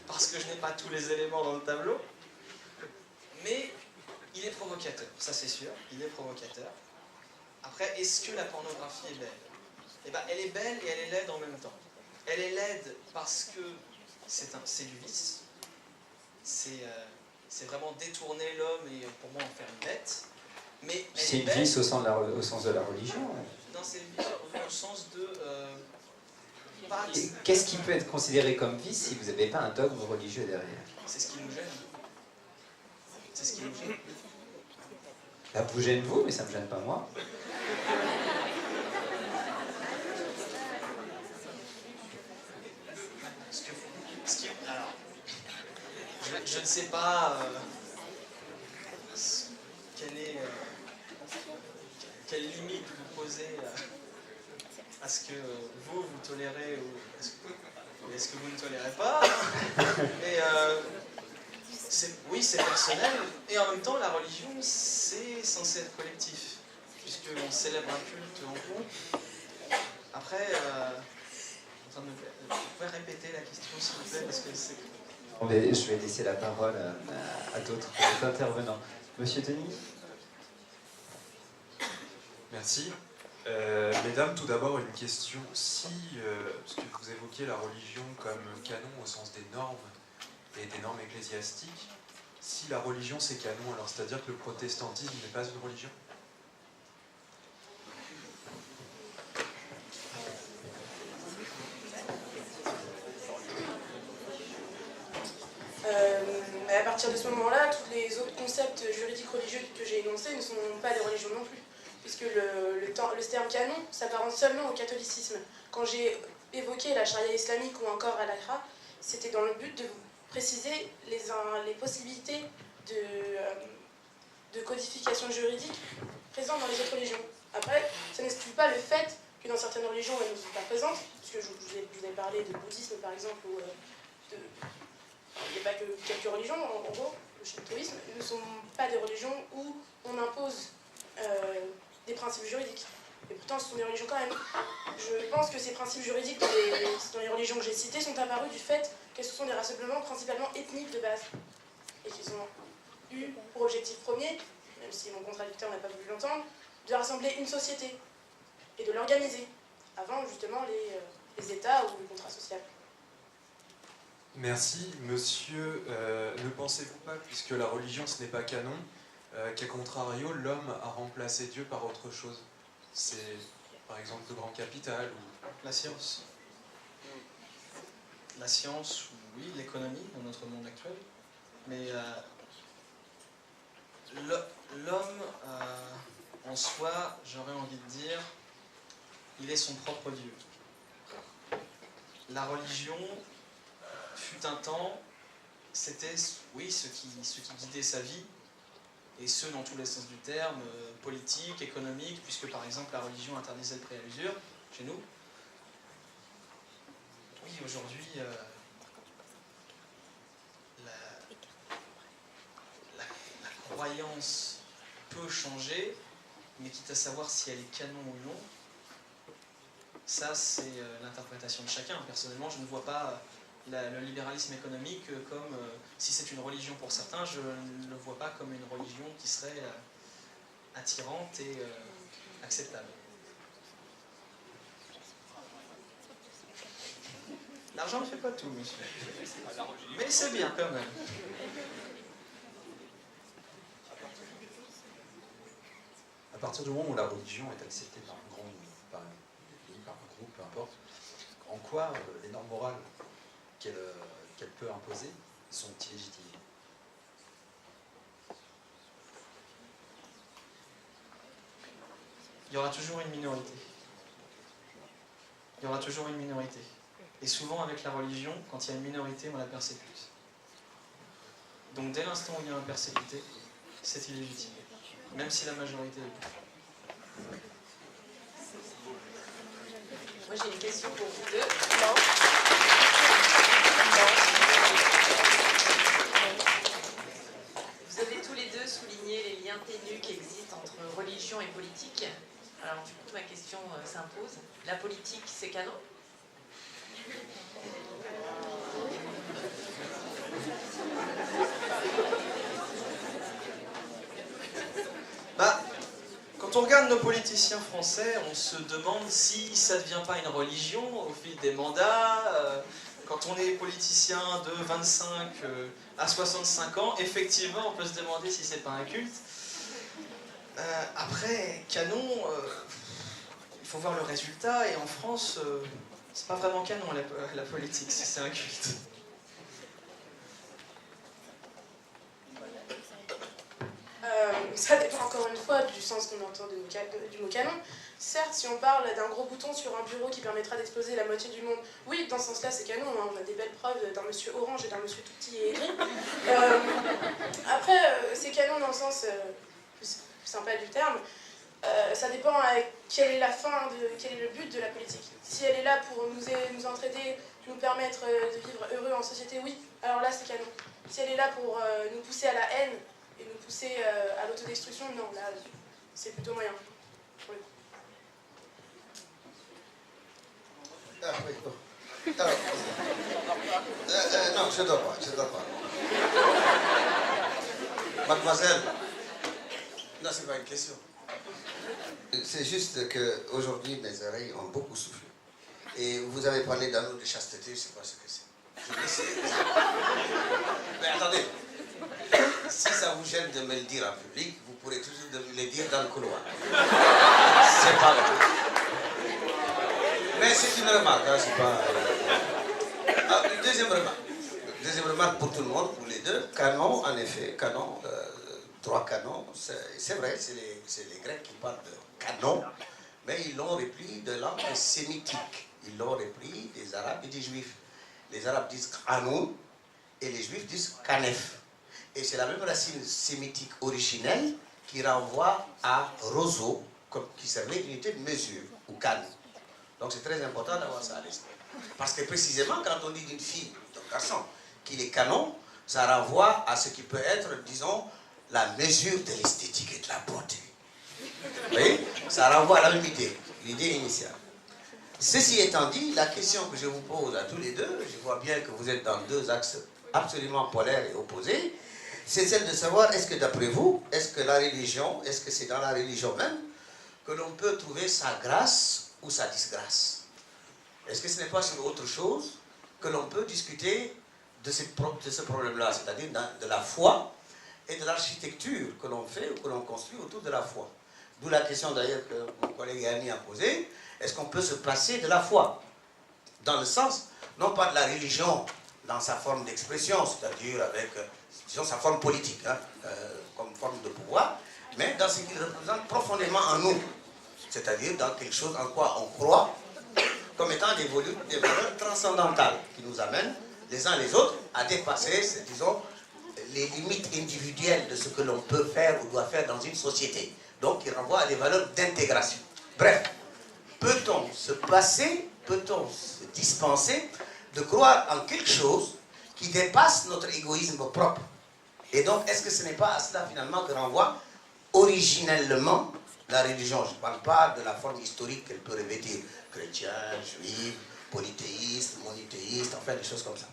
S2: parce que je n'ai pas tous les éléments dans le tableau. Mais il est provocateur, ça c'est sûr, il est provocateur. Après, est-ce que la pornographie est belle? Eh bien, elle est belle et elle est laide en même temps. Elle est laide parce que c'est du vice. C'est vraiment détourner l'homme et pour moi en faire une bête.
S3: C'est une vice au sens de la religion.
S2: Non, c'est une vice au sens de...
S3: Qu'est-ce qui peut être considéré comme vice si vous n'avez pas un dogme religieux derrière?
S2: C'est ce qui nous gêne. C'est ce qui nous gêne.
S3: Ça vous gêne vous, mais ça ne me gêne pas moi.
S2: Alors, je ne sais pas quelle limite vous posez à ce que vous tolérez ou est-ce que vous ne tolérez pas. Mais oui, c'est personnel, et en même temps, la religion, c'est censé être collectif, puisqu'on célèbre un culte en groupe. Après, vous pouvez répéter la question, s'il vous plaît, parce que c'est...
S3: Je vais laisser la parole à d'autres intervenants. Monsieur Denis?
S4: Merci. Mesdames, tout d'abord une question. Si, parce que vous évoquiez la religion comme canon au sens des normes et des normes ecclésiastiques, si la religion c'est canon, alors c'est-à-dire que le protestantisme n'est pas une religion?
S1: À partir de ce moment-là, tous les autres concepts juridiques religieux que j'ai énoncés ne sont pas des religions non plus, puisque le terme canon s'apparente seulement au catholicisme. Quand j'ai évoqué la charia islamique ou encore al-Akhra, c'était dans le but de vous préciser les possibilités de codification juridique présente dans les autres religions. Après, ça n'exclut pas le fait que dans certaines religions, elles ne sont pas présentes, puisque je vous ai parlé de bouddhisme par exemple, ou il n'y a pas que quelques religions, en gros, le shintoïsme, ne sont pas des religions où on impose des principes juridiques. Et pourtant, ce sont des religions quand même. Je pense que ces principes juridiques dans les religions que j'ai citées sont apparus du fait que ce sont des rassemblements principalement ethniques de base. Et qu'ils ont eu pour objectif premier, même si mon contradicteur n'a pas voulu l'entendre, de rassembler une société et de l'organiser, avant justement les États ou le contrat social.
S4: Merci. Monsieur, ne pensez-vous pas, puisque la religion ce n'est pas canon, qu'à contrario, l'homme a remplacé Dieu par autre chose? C'est par exemple le grand capital ou...
S2: La science. La science, oui, l'économie dans notre monde actuel. Mais l'homme, en soi, j'aurais envie de dire, il est son propre Dieu. La religion, fut un temps, c'était, oui, ce qui guidait sa vie, et ce, dans tous les sens du terme, politique, économique, puisque par exemple la religion interdisait le prêt à l'usure, chez nous. Oui, aujourd'hui, la croyance peut changer, mais quitte à savoir si elle est canon ou non, ça c'est l'interprétation de chacun. Personnellement, je ne vois pas le libéralisme économique comme, si c'est une religion pour certains, je ne le vois pas comme une religion qui serait attirante et acceptable. L'argent ne fait pas tout, monsieur. Mais c'est bien quand même.
S5: À partir du moment où la religion est acceptée par un grand nombre, par un pays, par un groupe, peu importe, en quoi les normes morales qu'elle peut imposer sont illégitimes?
S2: Il y aura toujours une minorité. Il y aura toujours une minorité. Et souvent avec la religion, quand il y a une minorité, on la persécute. Donc dès l'instant où il y a un persécuté, c'est illégitime. Même si la majorité est.
S6: Moi j'ai une question pour vous deux.
S1: Non.
S6: Vous avez tous les deux souligné les liens ténus qui existent entre religion et politique. Alors du coup ma question s'impose. La politique c'est canon ?
S2: Bah, quand on regarde nos politiciens français, on se demande si ça ne devient pas une religion au fil des mandats. Quand on est politicien de 25 à 65 ans, effectivement, on peut se demander si c'est pas un culte. Après, canon, il faut voir le résultat, et en France, c'est pas vraiment canon la politique, si c'est un culte.
S1: Ça dépend encore une fois du sens qu'on entend du mot canon. Certes, si on parle d'un gros bouton sur un bureau qui permettra d'exploser la moitié du monde, oui, dans ce sens-là, c'est canon. Hein. On a des belles preuves d'un monsieur orange et d'un monsieur tout petit et aigri. Après, c'est canon dans le sens plus sympa du terme. Ça dépend à quelle est la fin, quel est le but de la politique. Si elle est là pour nous entraider, nous permettre de vivre heureux en société, oui, alors là, c'est canon. Si elle est là pour nous pousser à la haine, et nous pousser à l'autodestruction, non, là, c'est plutôt moyen. Pour le coup.
S7: Ah oui, bon. Alors, non, je ne dois pas. Mademoiselle, non, c'est pas une question. C'est juste qu'aujourd'hui, mes oreilles ont beaucoup soufflé. Et vous avez parlé d'anneau de chasteté, je ne sais pas ce que c'est. Mais attendez. Si ça vous gêne de me le dire en public, vous pourrez toujours me le dire dans le couloir. C'est pas grave. Mais c'est une remarque, hein, c'est pas... Deuxième remarque pour tout le monde, pour les deux. Canon, en effet, canon, droit canon, c'est vrai, c'est les Grecs qui parlent de canon, mais ils l'ont repris de langue sémitique. Ils l'ont repris des Arabes et des Juifs. Les Arabes disent canon et les Juifs disent canef. Et c'est la même racine sémitique originelle qui renvoie à roseau, qui servait d'unité de mesure, ou canon. Donc c'est très important d'avoir ça à l'esprit. Parce que précisément, quand on dit d'une fille, d'un garçon, qu'il est canon, ça renvoie à ce qui peut être, disons, la mesure de l'esthétique et de la beauté. Vous voyez? Ça renvoie à la même idée, l'idée initiale. Ceci étant dit, la question que je vous pose à tous les deux, je vois bien que vous êtes dans deux axes absolument polaires et opposés, c'est celle de savoir, est-ce que d'après vous, est-ce que la religion, est-ce que c'est dans la religion même que l'on peut trouver sa grâce ou sa disgrâce? Est-ce que ce n'est pas sur autre chose que l'on peut discuter de ce problème-là, c'est-à-dire de la foi et de l'architecture que l'on fait ou que l'on construit autour de la foi? D'où la question d'ailleurs que mon collègue Yanni a posée, est-ce qu'on peut se passer de la foi? Dans le sens, non pas de la religion dans sa forme d'expression, c'est-à-dire avec, disons, sa forme politique, hein, comme forme de pouvoir, mais dans ce qu'il représente profondément en nous, c'est-à-dire dans quelque chose en quoi on croit, comme étant des valeurs transcendantales qui nous amènent les uns les autres à dépasser, disons, les limites individuelles de ce que l'on peut faire ou doit faire dans une société. Donc, qui renvoie à des valeurs d'intégration. Bref, peut-on se passer, peut-on se dispenser de croire en quelque chose qui dépasse notre égoïsme propre? Et donc, est-ce que ce n'est pas à cela finalement que renvoie originellement la religion? Je ne parle pas de la forme historique qu'elle peut revêtir, chrétien, juif, polythéiste, monothéiste, enfin des choses comme ça.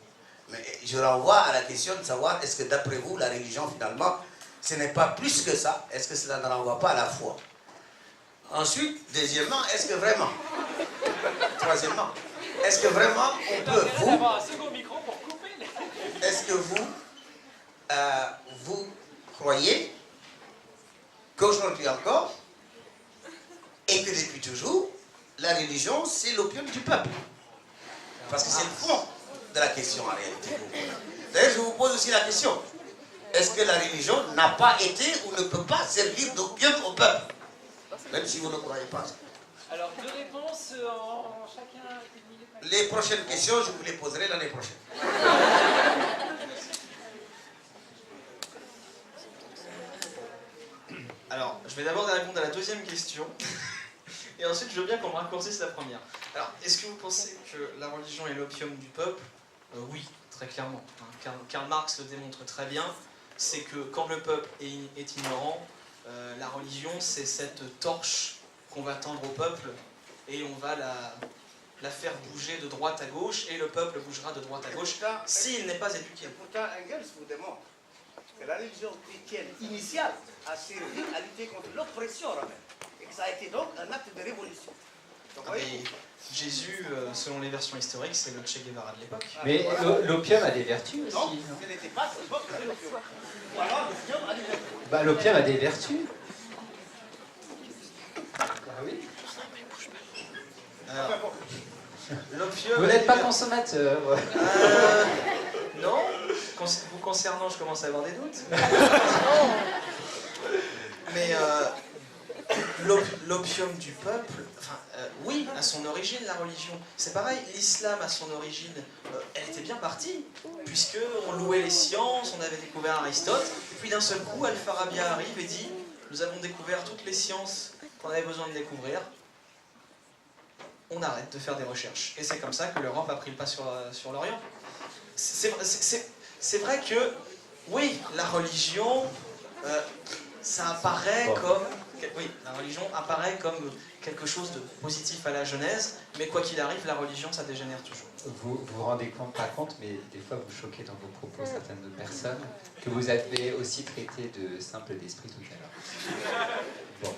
S7: Mais je renvoie à la question de savoir, est-ce que d'après vous, la religion finalement, ce n'est pas plus que ça? Est-ce que cela ne renvoie pas à la foi? Ensuite, deuxièmement, est-ce que vraiment, troisièmement, est-ce que vraiment on peut, est-ce que vous croyez qu'aujourd'hui encore, et que depuis toujours, la religion, c'est l'opium du peuple? Parce que c'est le fond de la question en réalité. D'ailleurs, je vous pose aussi la question. Est-ce que la religion n'a pas été ou ne peut pas servir d'opium au peuple? Même si vous ne croyez pas.
S8: Alors, deux réponses en chacun.
S7: Les prochaines questions, je vous les poserai l'année prochaine.
S2: Alors, je vais d'abord répondre à la deuxième question. Et ensuite, je veux bien qu'on me raccourcisse la première. Alors, est-ce que vous pensez que la religion est l'opium du peuple? Oui, très clairement. Karl Marx le démontre très bien. C'est que quand le peuple est ignorant, la religion, c'est cette torche qu'on va tendre au peuple et on va la faire bouger de droite à gauche et le peuple bougera de droite à gauche s'il n'est pas éduqué.
S9: Pourtant, Engels vous démontre que la religion chrétienne initiale a servi à lutter contre l'oppression romaine et que ça a été donc un acte de révolution. Donc,
S2: Mais Jésus, selon les versions historiques, c'est le Che Guevara de l'époque.
S3: Mais l'opium a des vertus aussi.
S9: non,
S3: Non,
S9: ce n'était pas cette époque de l'opium. Ou alors l'opium a des vertus.
S3: bah, l'opium a des vertus. Ah oui.
S2: Alors, l'opium...
S3: Vous n'êtes pas consommateur.
S2: Non. Vous concernant, je commence à avoir des doutes. Mais l'opium du peuple, enfin, oui, à son origine, la religion. C'est pareil, l'islam, à son origine, elle était bien partie, puisqu'on louait les sciences, on avait découvert Aristote, et puis d'un seul coup, Al-Farabi arrive et dit, nous avons découvert toutes les sciences qu'on avait besoin de découvrir, on arrête de faire des recherches. Et c'est comme ça que l'Europe a pris le pas sur l'Orient. C'est vrai que, oui, la religion, ça apparaît comme... Oui, la religion apparaît comme quelque chose de positif à la Genèse, mais quoi qu'il arrive, la religion, ça dégénère toujours.
S3: Vous vous rendez pas compte, mais des fois vous choquez dans vos propos certaines personnes, que vous avez aussi traité de simple d'esprit tout à l'heure. Bon,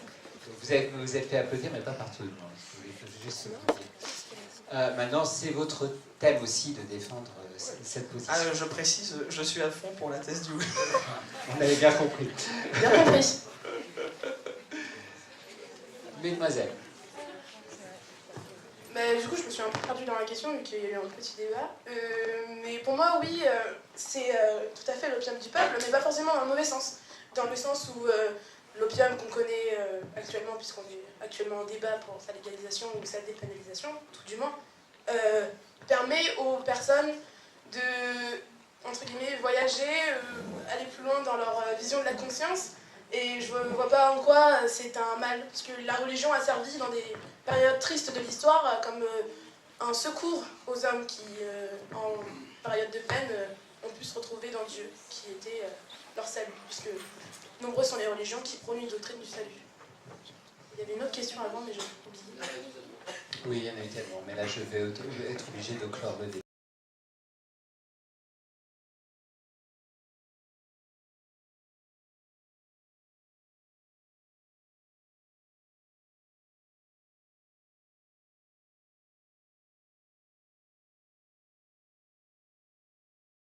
S3: vous êtes fait applaudir, mais pas par tout le monde. Je voulais juste vous dire. Maintenant, c'est votre thème aussi de défendre cette position.
S2: Ah, je précise, je suis à fond pour la thèse du oui.
S3: On avait bien compris.
S1: Bien compris.
S3: Mesdemoiselles.
S1: Mais du coup, je me suis un peu perdue dans la question vu qu'il y a eu un petit débat. Mais pour moi, oui, c'est tout à fait l'opium du peuple, mais pas forcément dans le mauvais sens. Dans le sens où l'opium qu'on connaît actuellement, puisqu'on est actuellement en débat pour sa légalisation ou sa dépénalisation, tout du moins, permet aux personnes entre guillemets, voyager, aller plus loin dans leur vision de la conscience. Et je ne vois pas en quoi c'est un mal, parce que la religion a servi dans des périodes tristes de l'histoire comme un secours aux hommes qui, en période de peine, ont pu se retrouver dans Dieu, qui était leur salut, puisque nombreuses sont les religions qui prônent une doctrine du salut. Il y avait une autre question avant, mais j'ai oublié.
S3: Oui, il y en a eu tellement, mais là je vais être obligé de clore le débat.